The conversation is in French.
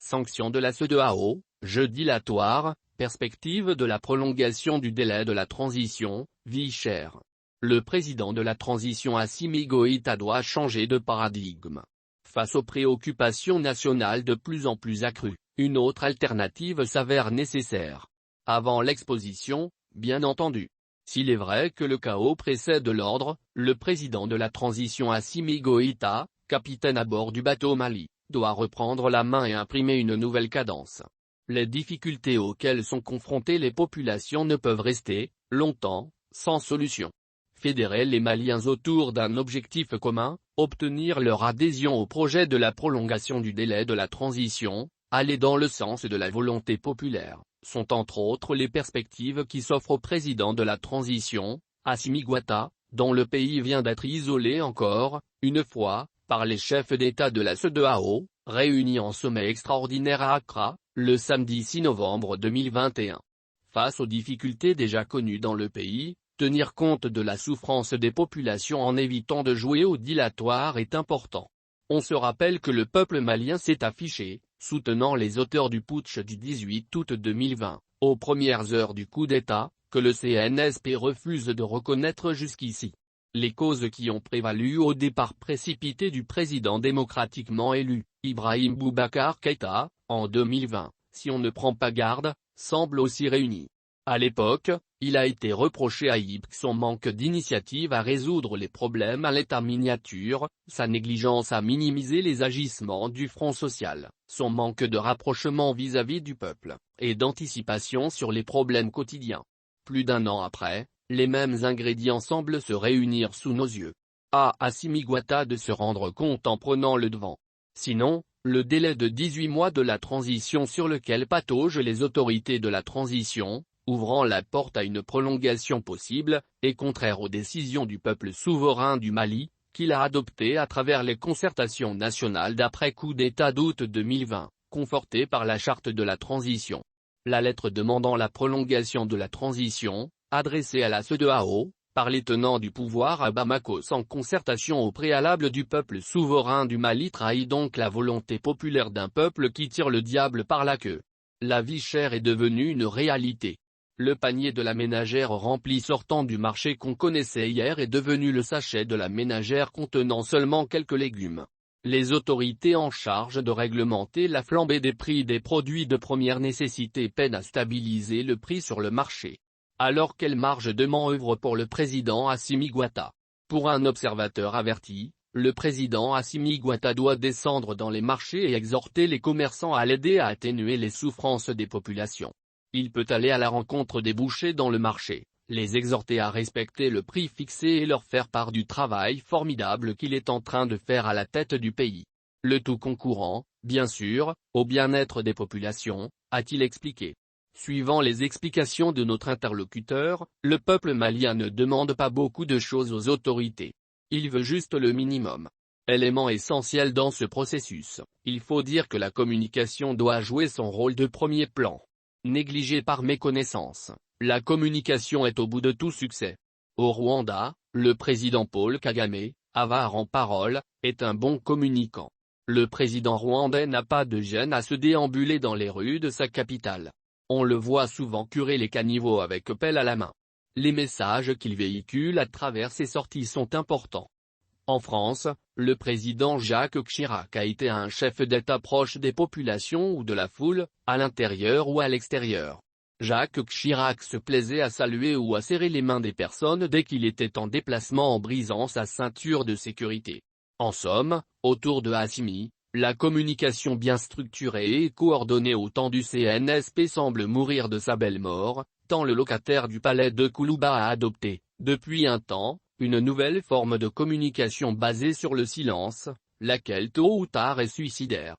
Sanction de la CEDEAO, jeu dilatoire, perspective de la prolongation du délai de la transition, vie chère. Le président de la transition Assimi Goïta doit changer de paradigme. Face aux préoccupations nationales de plus en plus accrues, une autre alternative s'avère nécessaire. Avant l'exposition, bien entendu. S'il est vrai que le chaos précède l'ordre, le président de la transition Assimi Goïta, capitaine à bord du bateau Mali, doit reprendre la main et imprimer une nouvelle cadence. Les difficultés auxquelles sont confrontées les populations ne peuvent rester, longtemps, sans solution. Fédérer les Maliens autour d'un objectif commun, obtenir leur adhésion au projet de la prolongation du délai de la transition, aller dans le sens de la volonté populaire, sont entre autres les perspectives qui s'offrent au président de la transition, Assimi Goïta, dont le pays vient d'être isolé encore, une fois, par les chefs d'État de la CEDEAO, réunis en sommet extraordinaire à Accra, le samedi 6 novembre 2021. Face aux difficultés déjà connues dans le pays, tenir compte de la souffrance des populations en évitant de jouer au dilatoire est important. On se rappelle que le peuple malien s'est affiché, soutenant les auteurs du putsch du 18 août 2020, aux premières heures du coup d'État, que le CNSP refuse de reconnaître jusqu'ici. Les causes qui ont prévalu au départ précipité du président démocratiquement élu, Ibrahim Boubacar Keïta, en 2020, si on ne prend pas garde, semblent aussi réunies. À l'époque, il a été reproché à Ibk son manque d'initiative à résoudre les problèmes à l'état miniature, sa négligence à minimiser les agissements du Front social, son manque de rapprochement vis-à-vis du peuple, et d'anticipation sur les problèmes quotidiens. Plus d'un an après, les mêmes ingrédients semblent se réunir sous nos yeux. À Assimi Goïta de se rendre compte en prenant le devant. Sinon, le délai de 18 mois de la transition sur lequel pataugent les autorités de la transition, ouvrant la porte à une prolongation possible, est contraire aux décisions du peuple souverain du Mali, qu'il a adoptées à travers les concertations nationales d'après-coup d'État d'août 2020, confortées par la charte de la transition. La lettre demandant la prolongation de la transition, adressée à la CEDEAO, par les tenants du pouvoir à Bamako sans concertation au préalable du peuple souverain du Mali trahit donc la volonté populaire d'un peuple qui tire le diable par la queue. La vie chère est devenue une réalité. Le panier de la ménagère rempli sortant du marché qu'on connaissait hier est devenu le sachet de la ménagère contenant seulement quelques légumes. Les autorités en charge de réglementer la flambée des prix des produits de première nécessité peinent à stabiliser le prix sur le marché. Alors quelle marge de manœuvre pour le président Assimi Goïta? Pour un observateur averti, le président Assimi Goïta doit descendre dans les marchés et exhorter les commerçants à l'aider à atténuer les souffrances des populations. Il peut aller à la rencontre des bouchers dans le marché, les exhorter à respecter le prix fixé et leur faire part du travail formidable qu'il est en train de faire à la tête du pays. Le tout concourant, bien sûr, au bien-être des populations, a-t-il expliqué. Suivant les explications de notre interlocuteur, le peuple malien ne demande pas beaucoup de choses aux autorités. Il veut juste le minimum. Élément essentiel dans ce processus, il faut dire que la communication doit jouer son rôle de premier plan. Négligée par méconnaissance, la communication est au bout de tout succès. Au Rwanda, le président Paul Kagame, avare en parole, est un bon communicant. Le président rwandais n'a pas de gêne à se déambuler dans les rues de sa capitale. On le voit souvent curer les caniveaux avec pelle à la main. Les messages qu'il véhicule à travers ses sorties sont importants. En France, le président Jacques Chirac a été un chef d'État proche des populations ou de la foule, à l'intérieur ou à l'extérieur. Jacques Chirac se plaisait à saluer ou à serrer les mains des personnes dès qu'il était en déplacement en brisant sa ceinture de sécurité. En somme, autour de Assimi, la communication bien structurée et coordonnée au temps du CNSP semble mourir de sa belle mort, tant le locataire du palais de Koulouba a adopté, depuis un temps, une nouvelle forme de communication basée sur le silence, laquelle tôt ou tard est suicidaire.